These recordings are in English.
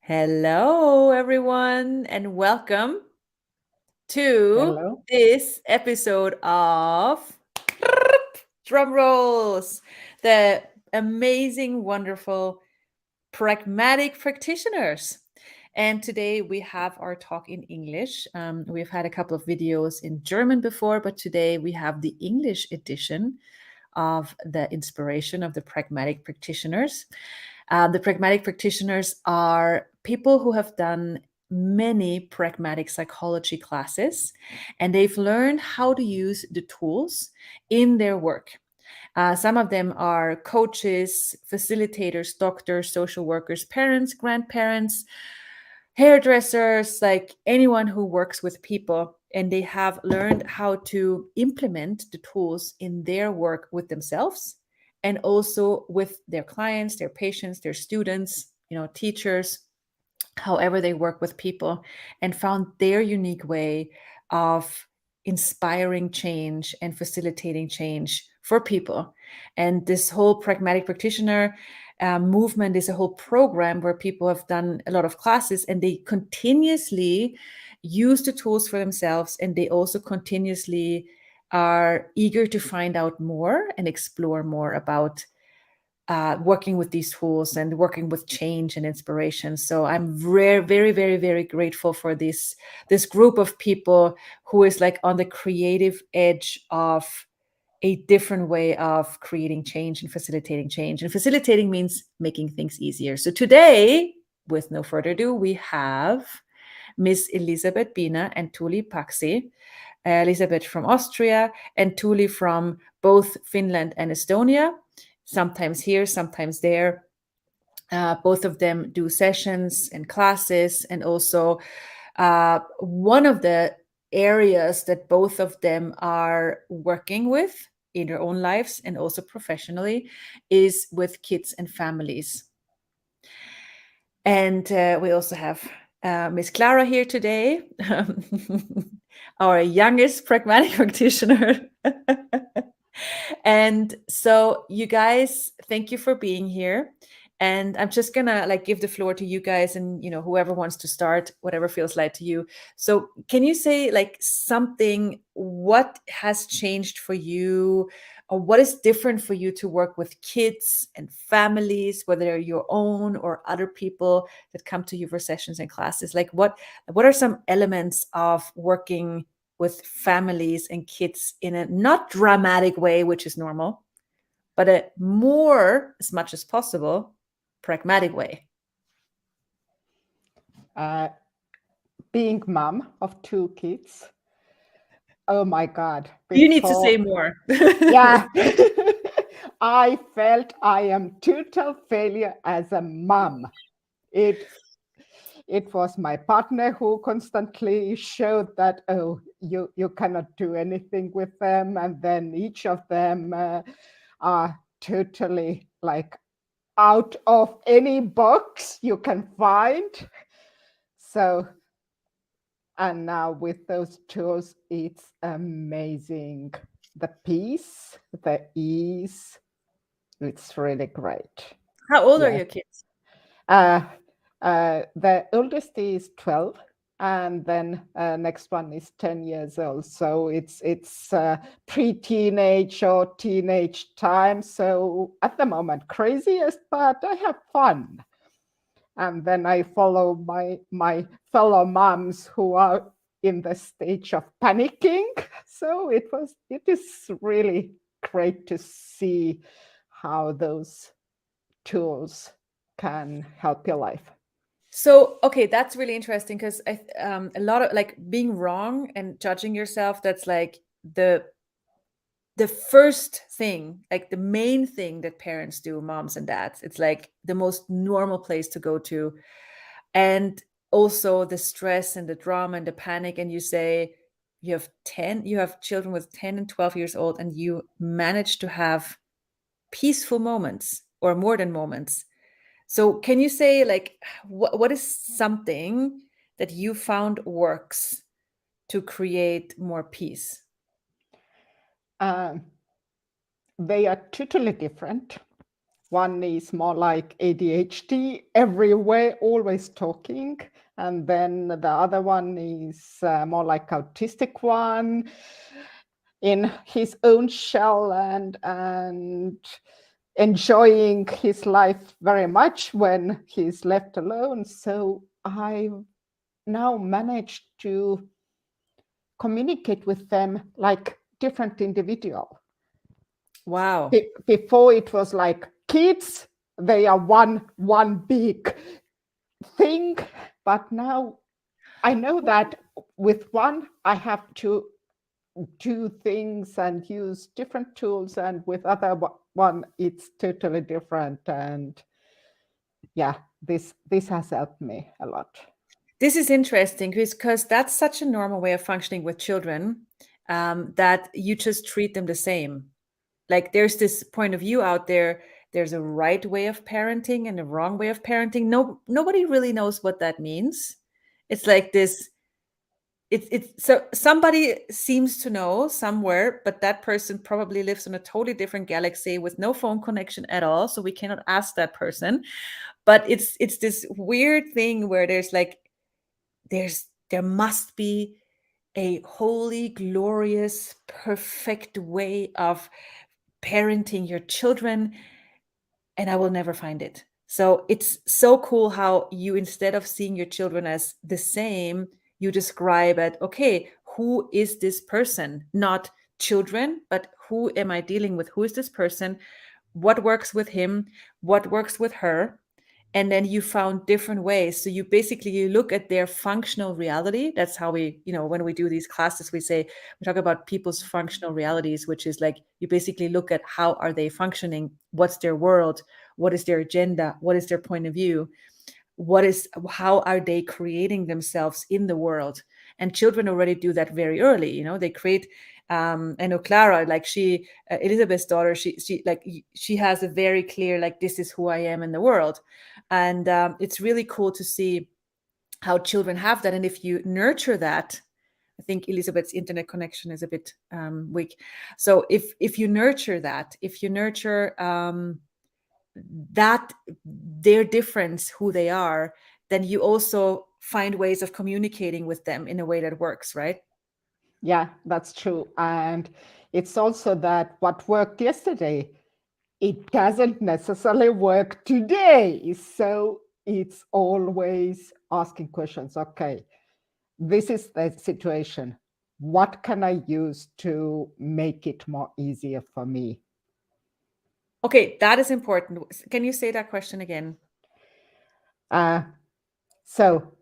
Hello, everyone, and welcome to Hello. this episode of drum rolls, the amazing, wonderful Pragmatic Practitioners. And today we have our talk in English. We've had a couple of videos in German before, but today we have the English edition of the inspiration of the Pragmatic Practitioners. The Pragmatic Practitioners are people who have done many pragmatic psychology classes and they've learned how to use the tools in their work. Some of them are coaches, facilitators, doctors, social workers, parents, grandparents, hairdressers, like anyone who works with people. And they have learned how to implement the tools in their work with themselves and also with their clients, their patients, their students, teachers, however they work with people, and found their unique way of inspiring change and facilitating change for people. And this whole pragmatic practitioner movement is a whole program where people have done a lot of classes and they continuously use the tools for themselves, and they also continuously are eager to find out more and explore more about working with these tools and working with change and inspiration. So I'm very, very, very, very grateful for this group of people who is like on the creative edge of a different way of creating change and facilitating change. And facilitating means making things easier. So today, with no further ado, we have Miss Elisabeth, Bina, and Tuuli Paaksi. Elisabeth from Austria and Tuuli from both Finland and Estonia, sometimes here, sometimes there. Both of them do sessions and classes, and also one of the areas that both of them are working with in their own lives and also professionally is with kids and families. And we also have Miss Clara here today, our youngest pragmatic practitioner. And so, you guys, thank you for being here. And I'm just gonna like give the floor to you guys, and whoever wants to start, whatever feels like to you. So, can you say like something? What has changed for you, or what is different for you to work with kids and families, whether they're your own or other people that come to you for sessions and classes? Like, what are some elements of working with families and kids in a not dramatic way, which is normal, but a more, as much as possible, pragmatic way? Being mom of two kids. Oh my God. You need to say more. Yeah. I felt I am total failure as a mom. It was my partner who constantly showed that, oh, you cannot do anything with them. And then each of them are totally like out of any box you can find. So, and now with those tools, it's amazing. The peace, the ease, it's really great. How old are Yes. your kids? The oldest is 12, and then next one is 10 years old. So it's pre-teenage or teenage time. So at the moment, craziest, but I have fun. And then I follow my fellow moms who are in the stage of panicking. So it is really great to see how those tools can help your life. So, okay, that's really interesting because a lot of like being wrong and judging yourself, that's like the first thing, like the main thing that parents do, moms and dads. It's like the most normal place to go to. And also the stress and the drama and the panic. And you say you have children with 10 and 12 years old, and you manage to have peaceful moments or more than moments. So can you say like what is something that you found works to create more peace? They are totally different. One is more like ADHD, everywhere, always talking. And then the other one is more like autistic one, in his own shell and enjoying his life very much when he's left alone. So I now managed to communicate with them like different individual. Wow. Before it was like kids, they are one big thing, but now I know that with one I have to do things and use different tools, and with other one it's totally different. And yeah, this has helped me a lot. This is interesting because that's such a normal way of functioning with children, that you just treat them the same. Like there's this point of view out there. There's a right way of parenting and a wrong way of parenting. Nobody really knows what that means. It's like this. It's so somebody seems to know somewhere, but that person probably lives in a totally different galaxy with no phone connection at all. So we cannot ask that person. But it's this weird thing where there's like there must be a holy, glorious, perfect way of parenting your children, and I will never find it. So it's so cool how you, instead of seeing your children as the same, you describe it, okay, who is this person? Not children, but who am I dealing with? Who is this person? What works with him? What works with her? And then you found different ways. So you basically you look at their functional reality. That's how we, when we do these classes, we talk about people's functional realities, which is like you basically look at how are they functioning, what's their world, what is their agenda, what is their point of view, how are they creating themselves in the world. And children already do that very early. They create, I know Clara, like Elisabeth's daughter, she has a very clear, like, this is who I am in the world. And it's really cool to see how children have that. And if you nurture that, I think Elisabeth's internet connection is a bit weak. So if you nurture that, if you nurture that their difference, who they are, then you also find ways of communicating with them in a way that works, right? Yeah, that's true. And it's also that what worked yesterday, it doesn't necessarily work today. So it's always asking questions. Okay, this is the situation. What can I use to make it more easier for me? Okay, that is important. Can you say that question again? So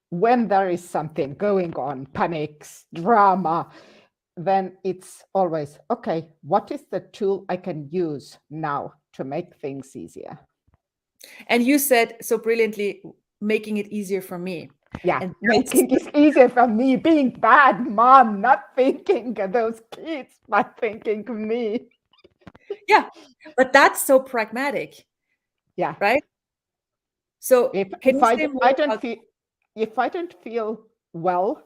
when there is something going on, panics, drama, then it's always, okay, what is the tool I can use now to make things easier? And you said so brilliantly, making it easier for me. Yeah, And making it easier for me, being bad mom, not thinking of those kids, but thinking of me. yeah, but that's so pragmatic. Yeah. Right? So can you say more about... If I don't feel well,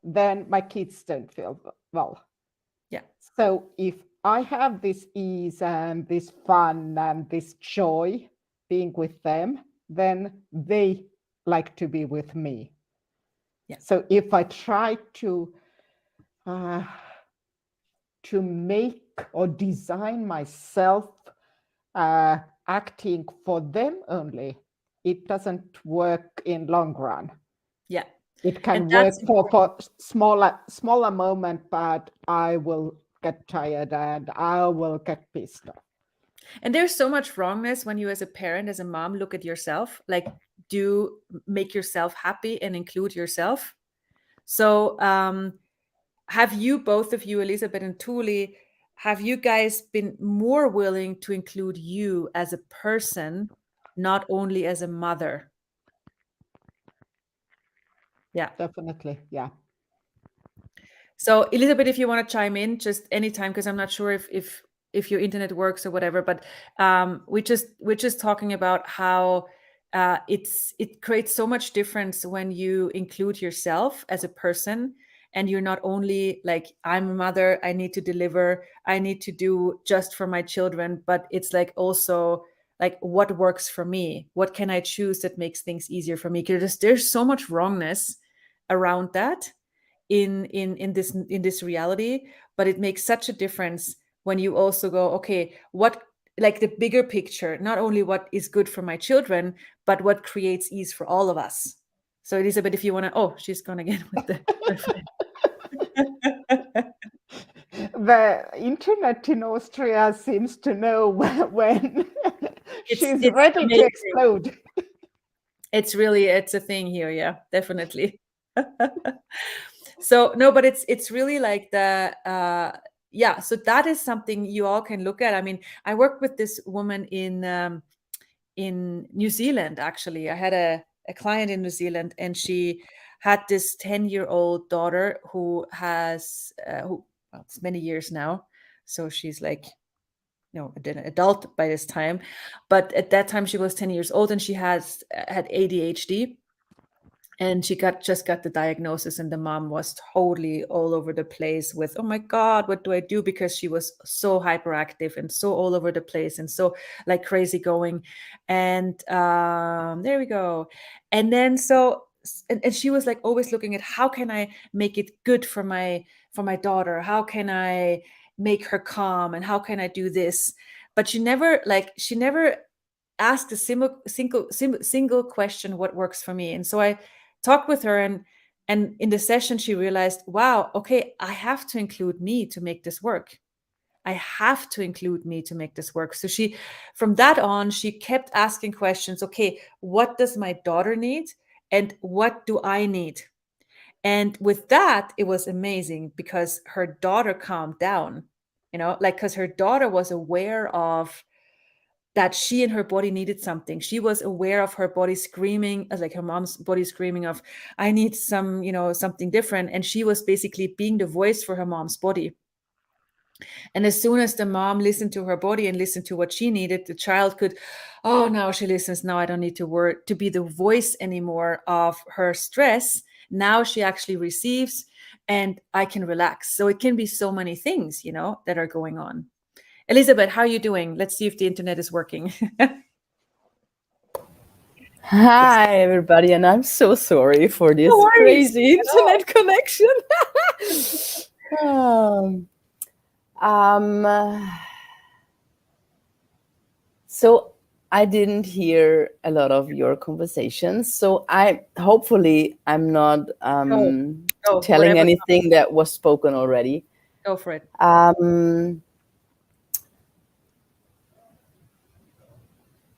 then my kids don't feel well. Yeah. So if I have this ease and this fun and this joy being with them, then they like to be with me. Yeah. So if I try to make or design myself acting for them only, it doesn't work in long run. Yeah. It can And work that's for smaller moment, but I will get tired and I will get pissed off. And there's so much wrongness when you, as a parent, as a mom, look at yourself, like, do make yourself happy and include yourself. So have you, both of you, Elisabeth and Tuuli, have you guys been more willing to include you as a person, not only as a mother? Yeah. Definitely. Yeah. So Elisabeth, if you want to chime in, just anytime, because I'm not sure if your internet works or whatever. But we're just talking about how it creates so much difference when you include yourself as a person, and you're not only like, I'm a mother, I need to deliver, I need to do just for my children, but it's like also like, what works for me, what can I choose that makes things easier for me? Because there's so much wrongness around that in this reality, but it makes such a difference when you also go, okay, what, like the bigger picture, not only what is good for my children, but what creates ease for all of us. So Elisabeth, if you want to, oh, she's gone again with the The internet in Austria seems to know when she's it's ready to amazing. explode. It's a thing here, yeah, definitely. So no, but it's really like the yeah, so that is something you all can look at. I mean, I worked with this woman in New Zealand. Actually, I had a client in New Zealand, and she had this 10-year-old daughter who has who, well, it's many years now, so she's like, an adult by this time, but at that time she was 10 years old, and she had ADHD, and she just got the diagnosis, and the mom was totally all over the place with, oh my god, what do I do? Because she was so hyperactive and so all over the place and so like crazy going. And there we go. And then and she was like always looking at, how can I make it good for my daughter, how can I make her calm, and how can I do this? But she never asked a single question, what works for me. And so I talked with her, and in the session she realized, wow, okay, I have to include me to make this work. I have to include me to make this work. So she, from that on, she kept asking questions. Okay, what does my daughter need, and what do I need? And with that, it was amazing because her daughter calmed down, like, because her daughter was aware of that she and her body needed something. She was aware of her body screaming, as like her mom's body screaming of, I need something different. And she was basically being the voice for her mom's body. And as soon as the mom listened to her body and listened to what she needed, the child could, oh, now she listens. Now I don't need to be the voice anymore of her stress. Now she actually receives, and I can relax. So it can be so many things, that are going on. Elisabeth, how are you doing? Let's see if the internet is working. Hi, everybody, and I'm so sorry for this No worries. crazy internet connection. um, um, so I didn't hear a lot of your conversations. So hopefully I'm not telling Whatever. anything that was spoken already. Go for it.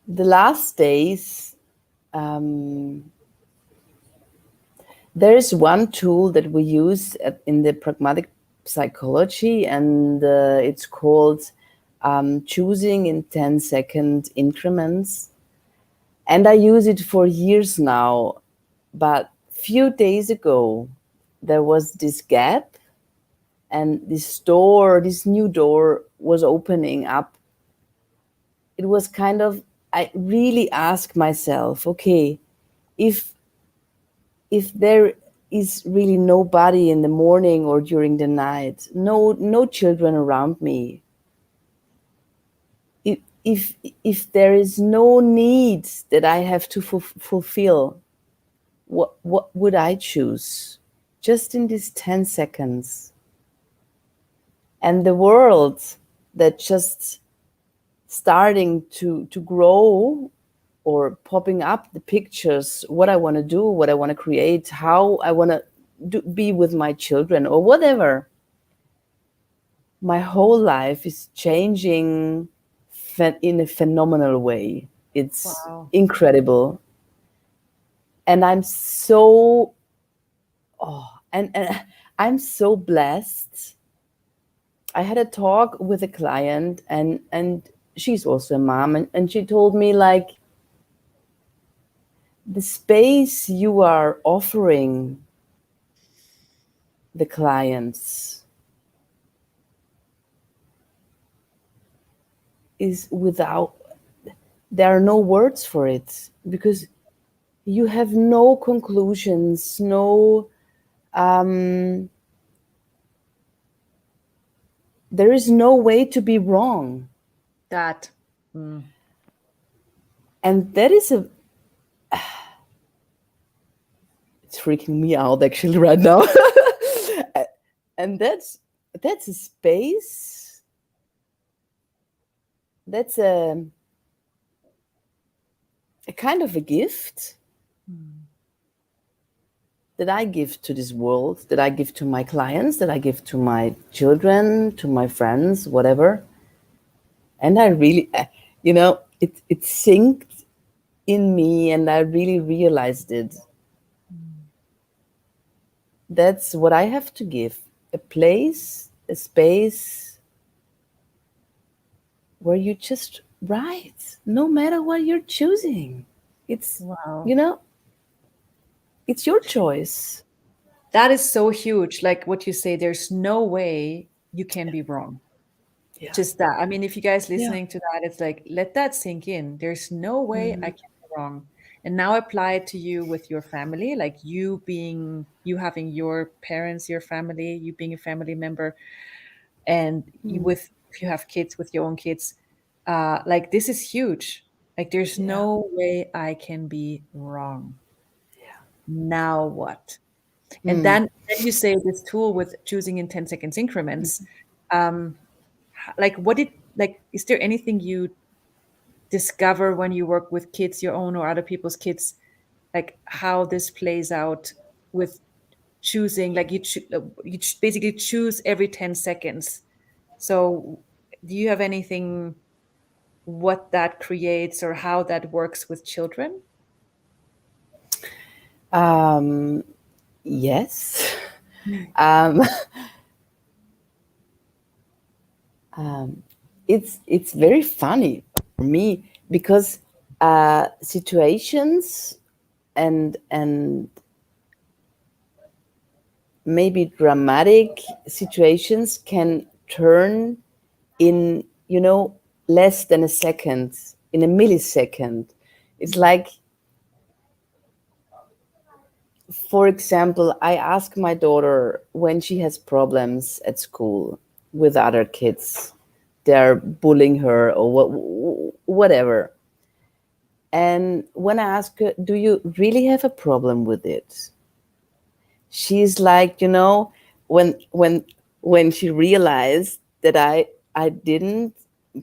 The last days, there is one tool that we use in the Pragmatic Psychology, and it's called choosing in 10-second increments. And I use it for years now. But few days ago, there was this gap, and this new door was opening up. It was kind of, I really asked myself, okay, if there is really nobody in the morning or during the night, no children around me, if there is no need that I have to fulfill, what would I choose? Just in these 10 seconds. And the world that just starting to grow, or popping up the pictures, what I want to do, what I want to create, how I want to be with my children, or whatever. My whole life is changing in a phenomenal way. It's incredible. And I'm so, and I'm so blessed. I had a talk with a client, and she's also a mom, and she told me, like, the space you are offering the clients is there are no words for it, because you have no conclusions, no there is no way to be wrong. That. And that is it's freaking me out actually right now. And that's a space, that's a kind of a gift that I give to this world, that I give to my clients, that I give to my children, to my friends, whatever. And I really, it synced in me, and I really realized it. That's what I have to give. A place, a space where you just write, no matter what you're choosing. It's, Wow. It's your choice. That is so huge. Like what you say, there's no way you can be wrong. Yeah. Just that. I mean, if you guys listening to that, it's like, let that sink in. There's no way I can be wrong. And now apply it to you with your family, like you having your parents, your family, you being a family member, and if you have kids, with your own kids. Like this is huge. Like there's no way I can be wrong. Yeah. Now what? And then you say this tool with choosing in 10 seconds increments. Like is there anything you discover when you work with kids, your own or other people's kids, like how this plays out with choosing, like basically choose every 10 seconds. So do you have anything, what that creates or how that works with children? Yes. It's very funny for me because situations and maybe dramatic situations can turn in less than a second, in a millisecond. It's like, for example, I ask my daughter when she has problems at school with other kids, they're bullying her or whatever. And when I ask her, do you really have a problem with it? She's like, when she realized that I didn't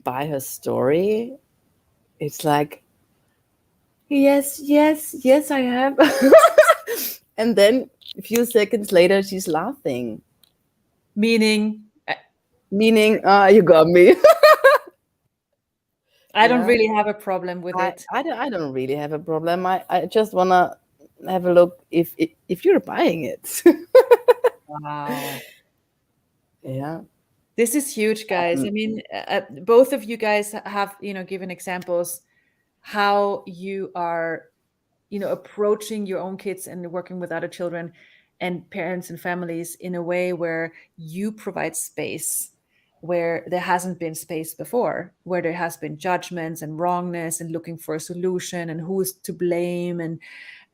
buy her story, it's like, yes, I have. And then a few seconds later, she's laughing. Meaning, You got me. I don't really have a problem with it. I don't really have a problem. I just want to have a look if you're buying it. Wow. Yeah. This is huge, guys. I mean, both of you guys have, given examples how you are, approaching your own kids and working with other children and parents and families in a way where you provide space where there hasn't been space before, where there has been judgments and wrongness and looking for a solution and who's to blame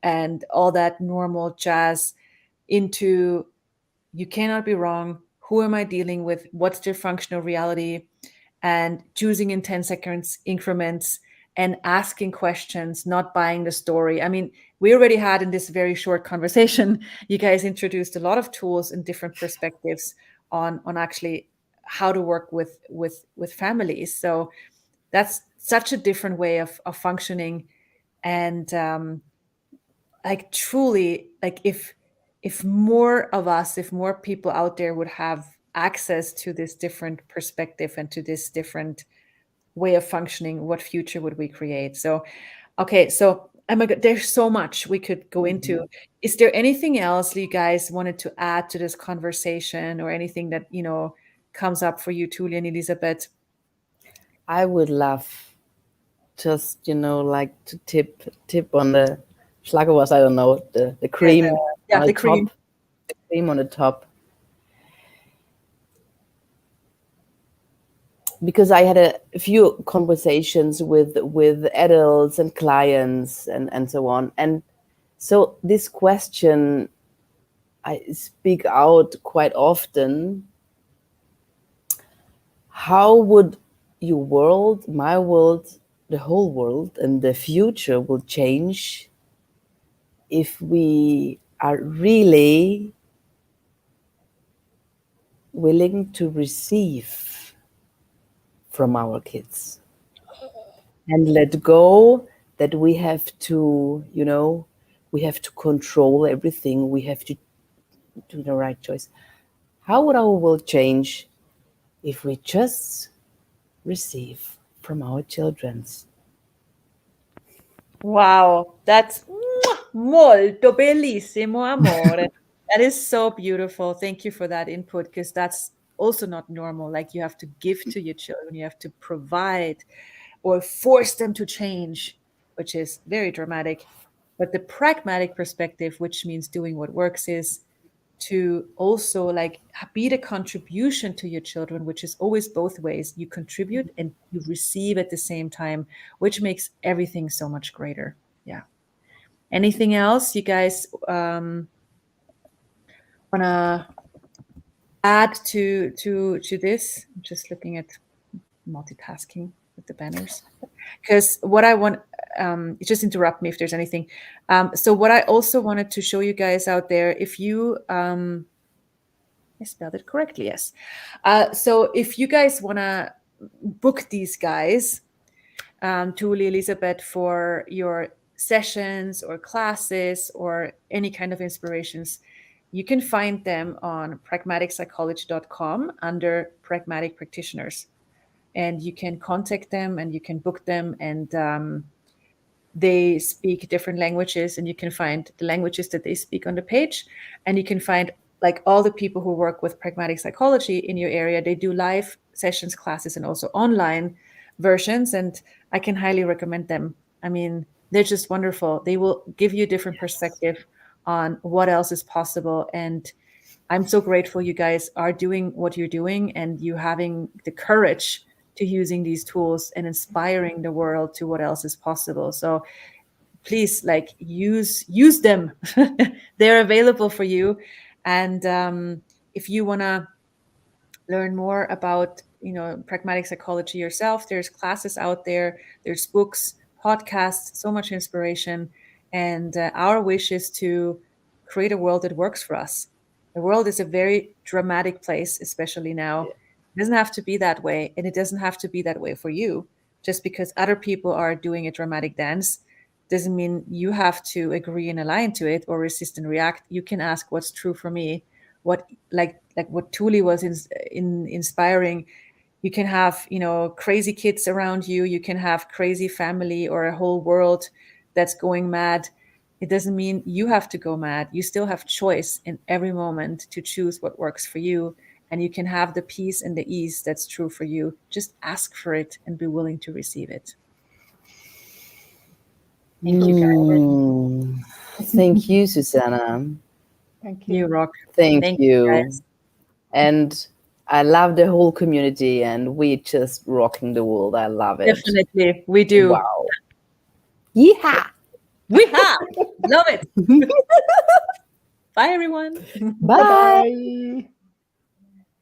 and all that normal jazz, into you cannot be wrong. Who am I dealing with? What's their functional reality? And choosing in 10 seconds increments and asking questions, not buying the story. I mean, we already had in this very short conversation, you guys introduced a lot of tools and different perspectives on actually how to work with families. So that's such a different way of functioning. And like truly, like if more of us, if more people out there would have access to this different perspective and to this different way of functioning, what future would we create? So okay, so oh my god, there's so much we could go into. Is there anything else you guys wanted to add to this conversation, or anything that comes up for you, Tuuli and Elisabeth? I would love just like to tip on the Schlagwurst, I don't know, the cream on the the cream. top, the cream on the top. Because I had a few conversations with adults and clients and so on. And so this question I speak out quite often. how would your world, my world, the whole world, and the future will change if we are really willing to receive from our kids and let go that we have to, we have to control everything, we have to do the right choice. How would our world change if we just receive from our children's? Wow, that's molto bellissimo, amore. That is so beautiful. Thank you for that input, because that's also not normal. Like, you have to give to your children, you have to provide or force them to change, which is very dramatic. But the pragmatic perspective, which means doing what works, is to also like be the contribution to your children, which is always both ways. You contribute and you receive at the same time, which makes everything so much greater. Yeah. Anything else you guys wanna add to this? I'm just looking at multitasking with the banners, because what I want, just interrupt me if there's anything. So what I also wanted to show you guys out there, if you I spelled it correctly, yes. So if you guys want to book these guys, Tuuli, Elisabeth, for your sessions or classes or any kind of inspirations, you can find them on pragmaticpsychology.com under Pragmatic Practitioners. And you can contact them and you can book them, and they speak different languages, and you can find the languages that they speak on the page, and you can find like all the people who work with pragmatic psychology in your area. They do live sessions, classes, and also online versions, and I can highly recommend them. I mean, they're just wonderful. They will give you a different perspective on what else is possible, and I'm so grateful you guys are doing what you're doing, and you having the courage to using these tools and inspiring the world to what else is possible. So please, like, use them. They're available for you. And if you want to learn more about pragmatic psychology yourself, there's classes out there, there's books, podcasts, so much inspiration. And our wish is to create a world that works for us. The world is a very dramatic place, especially now. It doesn't have to be that way, and it doesn't have to be that way for you. Just because other people are doing a dramatic dance doesn't mean you have to agree and align to it or resist and react. You can ask, what's true for me? What, like what Tuuli was inspiring. You can have crazy kids around you, you can have crazy family or a whole world that's going mad. It doesn't mean you have to go mad. You still have choice in every moment to choose what works for you, and you can have the peace and the ease that's true for you. Just ask for it and be willing to receive it. Thank you, guys. Thank you, Susanna. Thank You you. rock. Thank you. Guys. And I love the whole community, and we just rocking the world. I love it. Definitely, we do. Wow. Yeehaw! Weehaw! Love it. Bye, everyone. Bye. Bye-bye.